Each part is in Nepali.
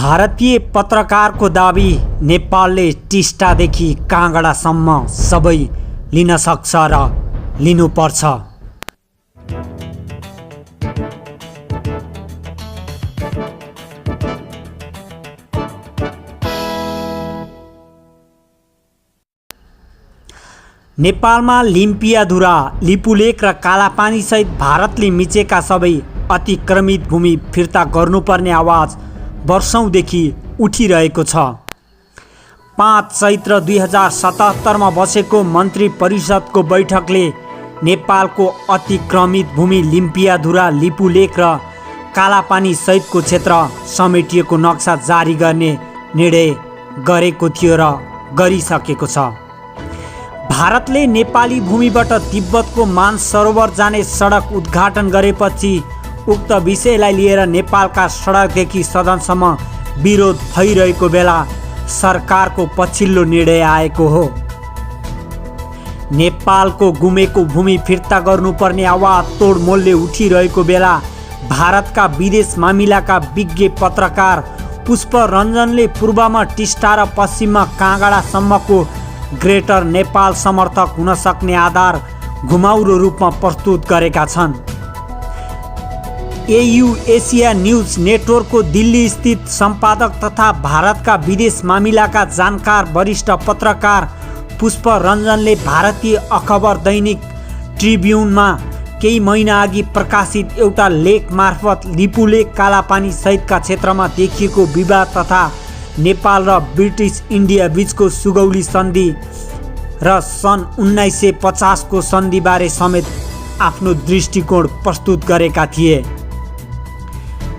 भारतीय पत्रकारको दाबी नेपालले टिस्टादेखि काँगडासम्म सबै लिन सक्छ र लिनुपर्छ। नेपालमा लिम्पियाधुरा, लिपुलेक र कालापानी सहित भारतले मिचेका सबै अतिक्रमित भूमि फिर्ता गर्नुपर्ने आवाज वर्षौंदेखि उठिरहेको छ। 5 चैत्र 2077 बसेको मन्त्री परिषदको बैठकले नेपालको अतिक्रमित भूमि लिम्पियाधुरा, लिपुलेक र कालापानी सहितको क्षेत्र समेटिएको नक्सा जारी गर्ने निर्णय गरेको थियो र गरिसकेको छ। भारतले नेपाली भूमिबाट तिब्बतको मानसरोवर जाने सडक उद्घाटन गरेपछि उक्त विषयलाई लिएर नेपालका सडकदेखि सदनसम्म विरोध भइरहेको बेला सरकारको पछिल्लो निर्णय आएको हो। नेपालको गुमेको भूमि फिर्ता गर्नुपर्ने आवाज तोडमोडले उठिरहेको बेला भारतका विदेश मामिलाका विज्ञ पत्रकार पुष्परञ्जनले पूर्वमा टिस्टा र पश्चिममा काँगडासम्मको ग्रेटर नेपाल समर्थक हुन सक्ने आधार घुमाउरो रूपमा प्रस्तुत गरेका छन्। एयू एसिया न्यूज नेटवर्कको दिल्ली स्थित सम्पादक तथा भारतका विदेश मामिलाका जानकार वरिष्ठ पत्रकार पुष्परञ्जनले भारतीय अखबार दैनिक ट्रिब्युनमा केही महिना अघि प्रकाशित एउटा लेख मार्फत लिपुलेक, कालापानी सहितका क्षेत्रमा देखिएको विवाद तथा नेपाल र ब्रिटिस इन्डिया बीचको सुगौली सन्धि र सन् 1950 को सन्धिबारे समेत आफ्नो दृष्टिकोण प्रस्तुत गरेका थिए।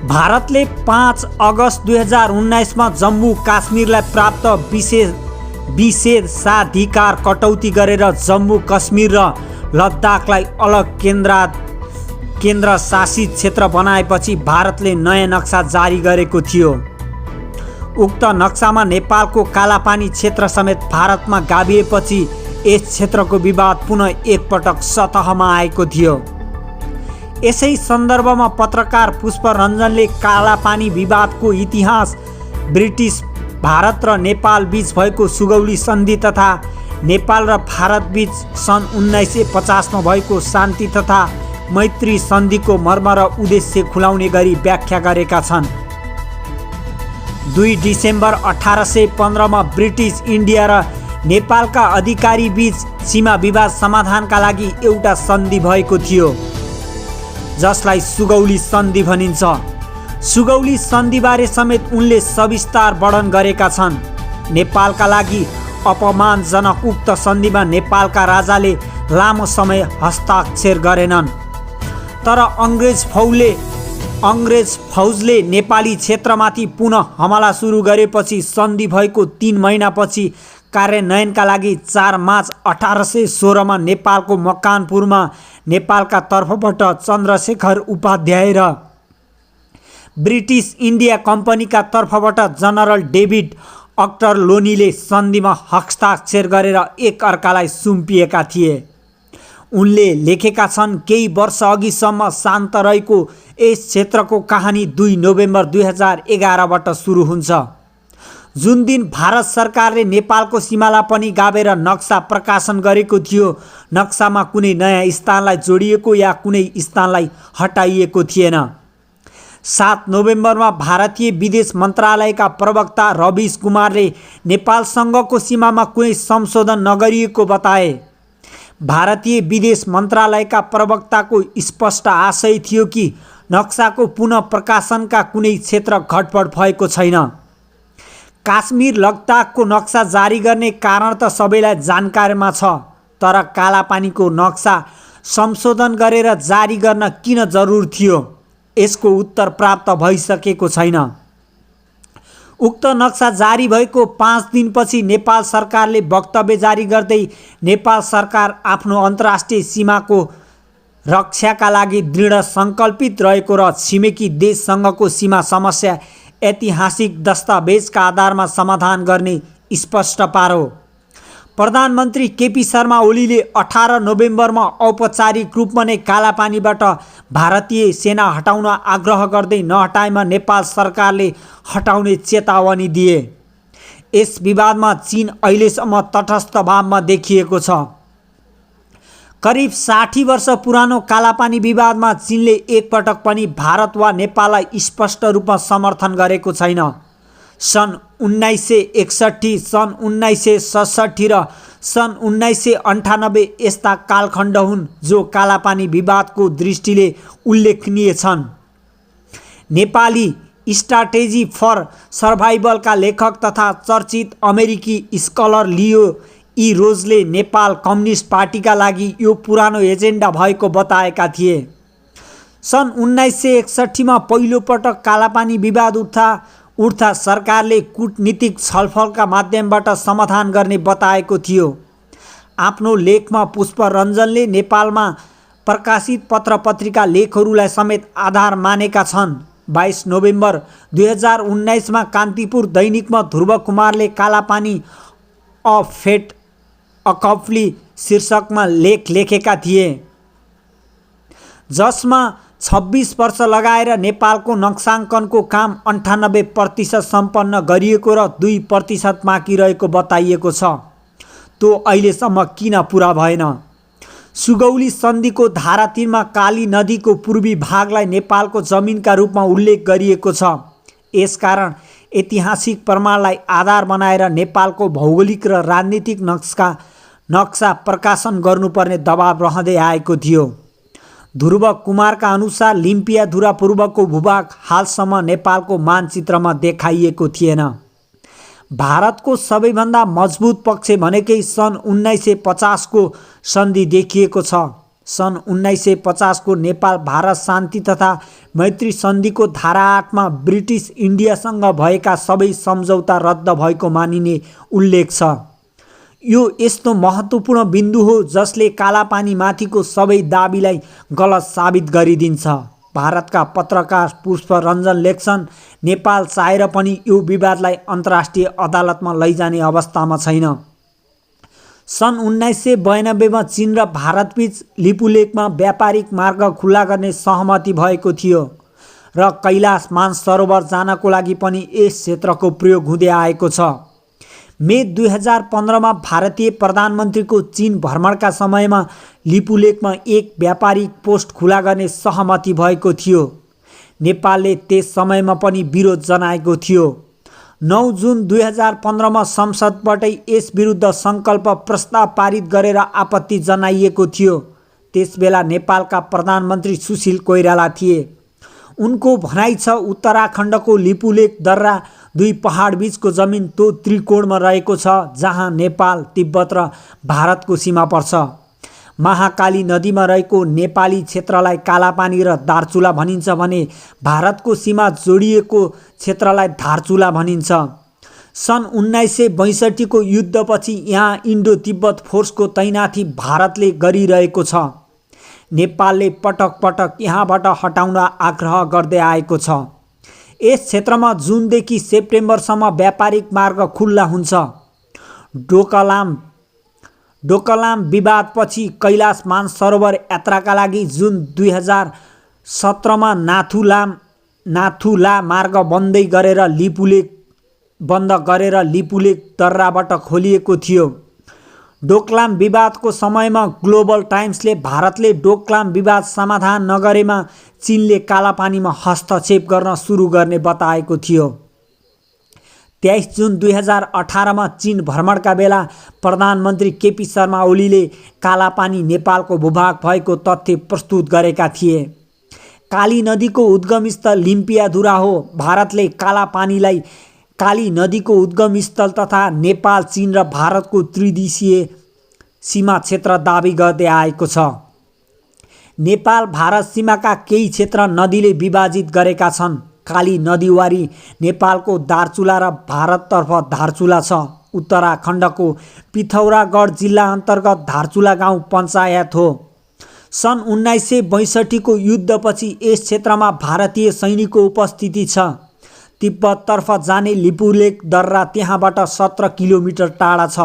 भारतले 5 अगस्त 2019 मा जम्मू काश्मीरलाई प्राप्त विशेषाधिकार कटौती गरेर जम्मू कश्मीर र लद्दाखलाई अलग केन्द्र शासित क्षेत्र बनाएपछि भारतले नयाँ नक्सा जारी गरेको थियो। उक्त नक्सामा नेपालको कालापानी क्षेत्र समेत भारतमा गाभिएपछि यस क्षेत्रको विवाद पुनः एकपटक सतहमा आएको थियो। यसै सन्दर्भमा पत्रकार पुष्परञ्जनले कालापानी विवादको इतिहास, ब्रिटिस भारत र नेपाल बीच भएको सुगौली सन्धि तथा नेपाल र भारत बीच सन् 1950 मा भएको शान्ति तथा मैत्री सन्धिको मर्म र उद्देश्य खुलाउने गरी व्याख्या गरेका छन्। 2 डिसेम्बर 1815 मा ब्रिटिस इन्डिया र नेपालका अधिकारी बीच सीमा विवाद समाधानका लागि एउटा सन्धि भएको थियो, जसलाई सुगौली सन्धि भनिन्छ। सुगौली सन्धिबारे समेत उनले सविस्तार वर्णन गरेका छन्। नेपालका लागि अपमानजनक उक्त सन्धिमा नेपालका राजाले लामो समय हस्ताक्षर गरेनन्, तर अङ्ग्रेज फौजले नेपाली क्षेत्रमाथि पुनः हमला सुरु गरेपछि सन्धि भएको 3 महिनापछि कार्यान्वयनका लागि 4 मार्च 1816 मा नेपालको मकवानपुरमा नेपालका तर्फबाट चन्द्रशेखर उपाध्याय र ब्रिटिस इन्डिया कम्पनीका तर्फबाट जनरल डेभिड अक्टरलोनीले सन्धिमा हस्ताक्षर गरेर एक अर्कालाई सुम्पिएका थिए। उनले लेखेका छन्, केही वर्ष अघिसम्म शान्त रहेको यस क्षेत्रको कहानी 2 नोभेम्बर 2011 बाट सुरु हुन्छ, जुन दिन भारत सरकारले नेपालको सीमालाई पनि गाभेर नक्सा प्रकाशन गरेको थियो। नक्सामा कुनै नयाँ स्थानलाई जोडिएको या कुनै स्थानलाई हटाइएको थिएन। 7 नोभेम्बरमा भारतीय विदेश मन्त्रालयका प्रवक्ता रवीश कुमारले नेपालसँगको सीमामा कुनै संशोधन नगरिएको बताए। भारतीय विदेश मन्त्रालयका प्रवक्ताको स्पष्ट आशय थियो कि नक्साको पुनः प्रकाशनका कुनै क्षेत्र घटबड भएको छैन। काश्मीर लद्दाखको नक्सा जारी गर्ने कारण त सबैलाई जानकारीमा छ, तर कालापानीको नक्सा संशोधन गरेर जारी गर्न किन जरुर थियो, यसको उत्तर प्राप्त भइसकेको छैन। उक्त नक्सा जारी भएको 5 दिनपछि नेपाल सरकारले वक्तव्य जारी गर्दै नेपाल सरकार आफ्नो अन्तर्राष्ट्रिय सीमाको रक्षाका लागि दृढ सङ्कल्पित रहेको र छिमेकी देशसँगको सीमा समस्या ऐतिहासिक दस्तावेजका आधारमा समाधान गर्ने स्पष्ट पारो। प्रधानमन्त्री केपी शर्मा ओलीले 18 नोभेम्बरमा औपचारिक रूपमा नै कालापानीबाट भारतीय सेना हटाउन आग्रह गर्दै नहटाएमा नेपाल सरकारले हटाउने चेतावनी दिए। यस विवादमा चीन अहिलेसम्म तटस्थ भावमा देखिएको छ। करिब 60 वर्ष पुरानो कालापानी विवादमा चीनले एकपटक पनि भारत वा नेपाललाई स्पष्ट रूपमा समर्थन गरेको छैन। सन् 1961, सन् 1967 र सन् 1998 यस्ता कालखण्ड हुन् जो कालापानी विवादको दृष्टिले उल्लेखनीय छन्। नेपाली स्ट्राटेजी फर सर्भाइभलका लेखक तथा चर्चित अमेरिकी स्कलर लियो ई रोजले नेपाल कम्युनिस्ट पार्टीका लागि यो पुरानो एजेन्डा भएको बताएका थिए। सन् 1961 मा पहिलोपटक कालापानी विवाद उठ्दा सरकारले कूटनीतिक छलफलका माध्यमबाट समाधान गर्ने बताएको थियो। आफ्नो लेखमा पुष्परञ्जनले नेपालमा प्रकाशित पत्रपत्रिका लेखहरूलाई समेत आधार मानेका छन्। 22 नोभेम्बर 2019 मा कान्तिपुर दैनिकमा ध्रुव कुमारले कालापानी अ फेट अकम्प्ली शीर्षकमा लेख लेखेका थिए, जसमा 26 वर्ष लगाएर नेपालको नक्साङ्कनको काम 98% सम्पन्न गरिएको र 2% बाँकी रहेको बताइएको छ। त्यो अहिलेसम्म किन पुरा भएन? सुगौली सन्धिको धारा 3 मा काली नदीको पूर्वी भागलाई नेपालको जमिनका रूपमा उल्लेख गरिएको छ। यसकारण ऐतिहासिक प्रमाणलाई आधार बनाएर नेपालको भौगोलिक र राजनीतिक नक्सा प्रकाशन गर्नुपर्ने दबाब रहँदै आएको थियो। ध्रुव कुमारका अनुसार लिम्पियाधुरा पूर्वको भूभाग हालसम्म नेपालको मानचित्रमा देखाइएको थिएन। भारतको सबैभन्दा मजबुत पक्ष भनेकै सन् 1950 को सन्धि देखिएको छ। सन् 1950 को नेपाल भारत शान्ति तथा मैत्री सन्धिको धारा 8 मा ब्रिटिस इन्डियासँग भएका सबै सम्झौता रद्द भएको मानिने उल्लेख छ। यो यस्तो महत्त्वपूर्ण बिन्दु हो जसले कालापानी माथिको सबै दाबीलाई गलत साबित गरिदिन्छ। भारतका पत्रकार पुष्परञ्जन लेख्छन्, नेपाल चाहेर पनि यो विवादलाई अन्तर्राष्ट्रिय अदालतमा लैजाने अवस्थामा छैन। सन् 1992 मा चीन र भारतबीच लिपुलेखमा व्यापारिक मार्ग खुल्ला गर्ने सहमति भएको थियो र कैलाश मानसरोवर जानको लागि पनि यस क्षेत्रको प्रयोग हुँदै आएको छ। मे 2015 मा भारतीय प्रधानमन्त्रीको चीन भ्रमणका समयमा लिपुलेखमा एक व्यापारिक पोस्ट खुला गर्ने सहमति भएको थियो। नेपालले त्यस समयमा पनि विरोध जनाएको थियो। 9 जुन 2015 मा संसदबाटै यस विरुद्ध सङ्कल्प प्रस्ताव पारित गरेर आपत्ति जनाइएको थियो। त्यसबेला नेपालका प्रधानमन्त्री सुशील कोइराला थिए। उनको भनाइ छ, उत्तराखण्डको लिपुलेख दर्रा 2 पहाड बीचको जमिन त्यो त्रिकोणमा रहेको छ जहाँ नेपाल, तिब्बत र भारतको सीमा पर्छ। महाकाली नदीमा रहेको नेपाली क्षेत्रलाई कालापानी र दार्चुला भनिन्छ भने भारतको सीमा जोडिएको क्षेत्रलाई धारचुला भनिन्छ। सन् 1962 को युद्धपछि यहाँ इन्डो तिब्बत फोर्सको तैनाथी भारतले गरिरहेको छ। नेपालले पटक पटक यहाँबाट हटाउन आग्रह गर्दै आएको छ। यस क्षेत्रमा जुनदेखि सेप्टेम्बरसम्म व्यापारिक मार्ग खुल्ला हुन्छ। डोकलाम विवादपछि कैलाश मानसरोवर यात्राका लागि जुन 2017 मा नाथुला मार्ग बन्द गरेर लिपुलेख दर्राबाट खोलिएको थियो। डोकलाम विवादको समयमा ग्लोबल टाइम्सले भारतले डोकलाम विवाद समाधान नगरेमा चीनले कालापानीमा हस्तक्षेप गर्न सुरु गर्ने बताएको थियो। 23 जुन 2018 मा चीन भ्रमणका बेला प्रधानमन्त्री केपी शर्मा ओलीले कालापानी नेपालको भूभाग भएको तथ्य प्रस्तुत गरेका थिए। काली नदीको उद्गम स्थल लिम्पियाधुरा हो। भारतले कालापानीलाई काली नदीको उद्गम स्थल तथा नेपाल, चीन र भारतको त्रिदेशीय सीमा क्षेत्र दाबी गर्दै आएको छ। नेपाल भारत सीमाका केही क्षेत्र नदीले विभाजित गरेका छन्। काली नदीवारी नेपालको दार्चुला र भारततर्फ धारचुला छ। उत्तराखण्डको पिथौरागढ जिल्ला अन्तर्गत धारचुला गाउँ पञ्चायत हो। सन् 1962 को युद्धपछि यस क्षेत्रमा भारतीय सैनिकको उपस्थिति छ। तिब्बततर्फ जाने लिपुलेख दर्रा त्यहाँबाट 17 किलोमिटर टाढा छ।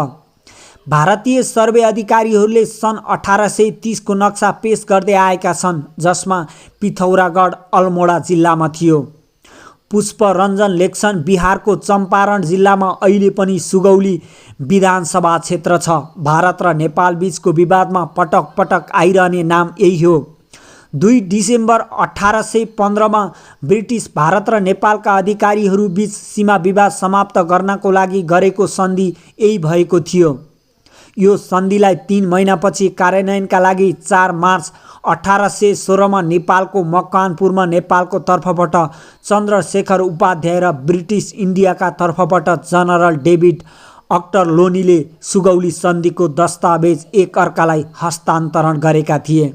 भारतीय सर्वे अधिकारीहरूले सन् 1830 को नक्सा पेश गर्दै आएका छन्, जसमा पिथौरागढ अल्मोडा जिल्लामा थियो। पुष्परञ्जन लेख्छन्, बिहारको चम्पारण जिल्लामा अहिले पनि सुगौली विधानसभा क्षेत्र छ। भारत र नेपाल बीचको विवादमा पटक पटक आइरहने नाम यही हो। 2 डिसेम्बर 1815 मा ब्रिटिस भारत र नेपालका अधिकारीहरू बीच सीमा विवाद समाप्त गर्नको लागि गरेको सन्धि यही भएको थियो। यो सन्धिलाई 3 महिनापछि कार्यान्वयनका लागि 4 मार्च 1816 मा नेपालको मकवानपुरमा नेपालको तर्फबाट चन्द्रशेखर उपाध्याय र ब्रिटिस इन्डियाका तर्फबाट जनरल डेभिड अक्टरलोनीले सुगौली सन्धिको दस्तावेज एक अर्कालाई हस्तान्तरण गरेका थिए।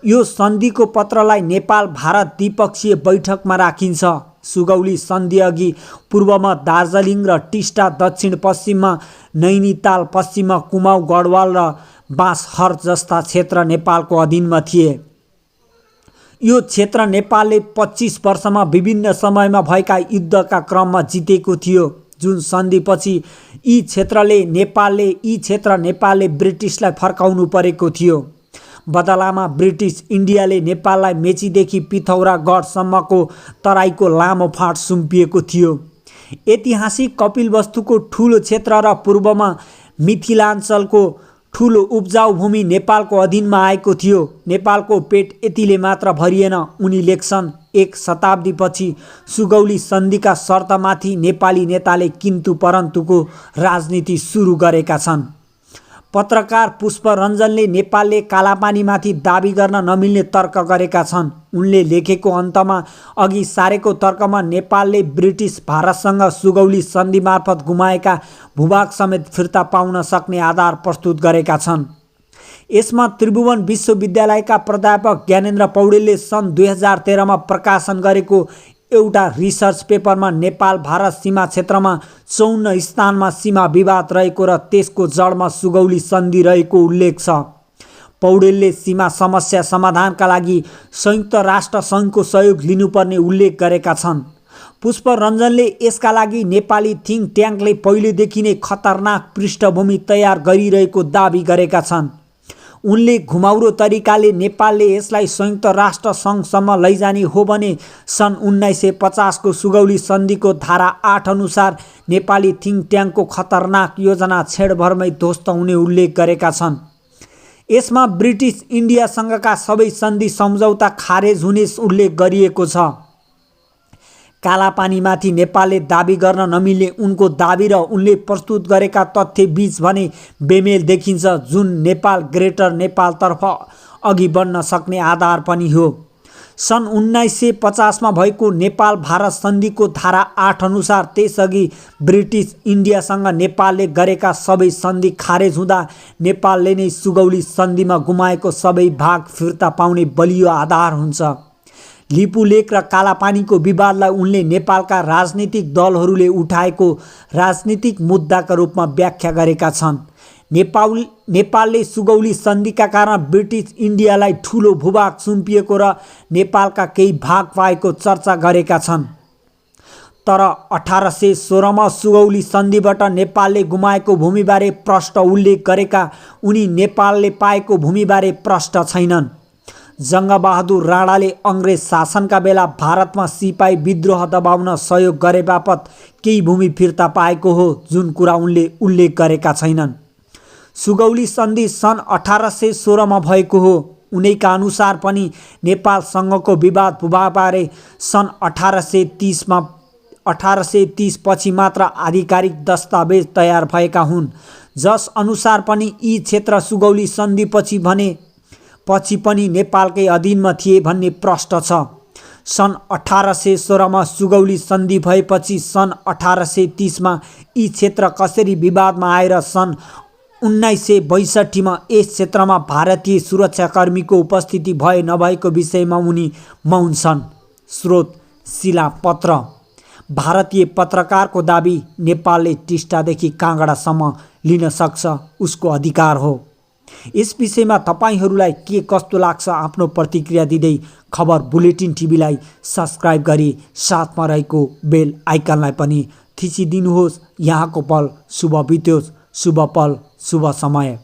यो सन्धिको पत्रलाई नेपाल भारत द्विपक्षीय बैठकमा राखिन्छ। सुगौली सन्धि अघि पूर्वमा दार्जिलिङ र टिस्टा, दक्षिण पश्चिममा नैनीताल, पश्चिममा कुमाऊ, गढवाल र बाँसहर जस्ता क्षेत्र नेपालको अधीनमा थिए। यो क्षेत्र नेपालले 25 वर्षमा विभिन्न समयमा भएका युद्धका क्रममा जितेको थियो। जुन सन्धिपछि यी क्षेत्र नेपालले ब्रिटिसलाई फर्काउनु परेको थियो। बदलामा ब्रिटिस इन्डियाले नेपाललाई मेचीदेखि पिथौरागढसम्मको तराईको लामो फाँट सुम्पिएको थियो। ऐतिहासिक कपिलवस्तुको ठुलो क्षेत्र र पूर्वमा मिथिलाञ्चलको ठुलो उब्जाउ भूमि नेपालको अधीनमा आएको थियो। नेपालको पेट यतिले मात्र भरिएन। उनी लेख्छन्, 1 शताब्दीपछि सुगौली सन्धिका शर्तमाथि नेपाली नेताले किन्तु परन्तुको राजनीति सुरु गरेका छन्। पत्रकार पुष्परञ्जनले नेपालले कालापानीमाथि दाबी गर्न नमिल्ने तर्क गरेका छन्। उनले लेखेको अन्तमा अघि सारेको तर्कमा नेपालले ब्रिटिस भारतसँग सुगौली सन्धि मार्फत गुमाएका भूभाग समेत फिर्ता पाउन सक्ने आधार प्रस्तुत गरेका छन्। यसमा त्रिभुवन विश्वविद्यालयका प्राध्यापक ज्ञानेन्द्र पौडेलले सन् 2013 मा प्रकाशन गरेको एउटा रिसर्च पेपरमा नेपाल भारत सीमा क्षेत्रमा 54 स्थानमा सीमा विवाद रहेको र त्यसको जडमा सुगौली सन्धि रहेको उल्लेख छ। पौडेलले सीमा समस्या समाधानका लागि संयुक्त राष्ट्र सङ्घको सहयोग लिनुपर्ने उल्लेख गरेका छन्। पुष्परञ्जनले यसका लागि नेपाली थिङ्क ट्याङ्कले पहिलेदेखि नै खतरनाक पृष्ठभूमि तयार गरिरहेको दाबी गरेका छन्। उनले घुमाउरो तरिकाले नेपालले यसलाई संयुक्त राष्ट्र सङ्घसम्म लैजाने हो भने सन् 1950 को सुगौली सन्धिको धारा 8 अनुसार नेपाली थिङ्क ट्याङ्कको खतरनाक योजना छेडभरमै ध्वस्त हुने उल्लेख गरेका छन्। यसमा ब्रिटिस इन्डियासँगका सबै सन्धि सम्झौता खारेज हुने उल्लेख गरिएको छ। कालापानीमाथि नेपालले दाबी गर्न नमिल्ने उनको दाबी र उनले प्रस्तुत गरेका तथ्य बीच भने बेमेल देखिन्छ, जुन नेपाल ग्रेटर नेपालतर्फ अघि बढ्न सक्ने आधार पनि हो। सन् 1950 मा भएको नेपाल भारत सन्धिको धारा 8 अनुसार त्यसअघि ब्रिटिस इन्डियासँग नेपालले गरेका सबै सन्धि खारेज हुँदा नेपालले नै सुगौली सन्धिमा गुमाएको सबै भाग फिर्ता पाउने बलियो आधार हुन्छ। लिपुलेक र कालापानीको विवादलाई उनले नेपालका राजनीतिक दलहरूले उठाएको राजनीतिक मुद्दाका रूपमा व्याख्या गरेका छन्। नेपालले सुगौली सन्धिका कारण ब्रिटिस इन्डियालाई ठुलो भूभाग सुम्पिएको र नेपालका केही भाग पाएको चर्चा गरेका छन्। तर 1816 मा सुगौली सन्धिबाट नेपालले गुमाएको भूमिबारे प्रष्ट उल्लेख गरेका उनी नेपालले पाएको भूमिबारे प्रष्ट छैनन्। जङ्गबहादुर राणाले अङ्ग्रेज शासनका बेला भारतमा सिपाही विद्रोह दबाउन सहयोग गरे बापत केही भूमि फिर्ता पाएको हो, जुन कुरा उनले उल्लेख गरेका छैनन्। सुगौली सन्धि सन् 1816 मा भएको हो। उनैका अनुसार पनि नेपालसँगको विवाद भूभागबारे सन् 1830 पछि मात्र आधिकारिक दस्तावेज तयार भएका हुन्, जस अनुसार पनि यी क्षेत्र सुगौली सन्धिपछि पनि नेपालकै अधीनमा थिए भन्ने प्रष्ट छ। सन् 1816 मा सुगौली सन्धि भएपछि सन् 1830 मा यी क्षेत्र कसरी विवादमा आएर सन् 1962 मा यस क्षेत्रमा भारतीय सुरक्षाकर्मीको उपस्थिति भए नभएको विषयमा उनी मौन छन्। स्रोत शिलापत्र। भारतीय पत्रकारको दाबी नेपालले टिस्टादेखि काँगडासम्म लिन सक्छ, उसको अधिकार हो। यस विषयमा तपाईहरूलाई के कस्तो लाग्छ आफ्नो प्रतिक्रिया दिँदै खबर बुलेटिन टिभीलाई सब्स्क्राइब गरी साथमा रहेको बेल आइकनलाई पनि थिचिदिनुहोस्। यहाँको पल शुभ बित्योस्, शुभ पल शुभ समय।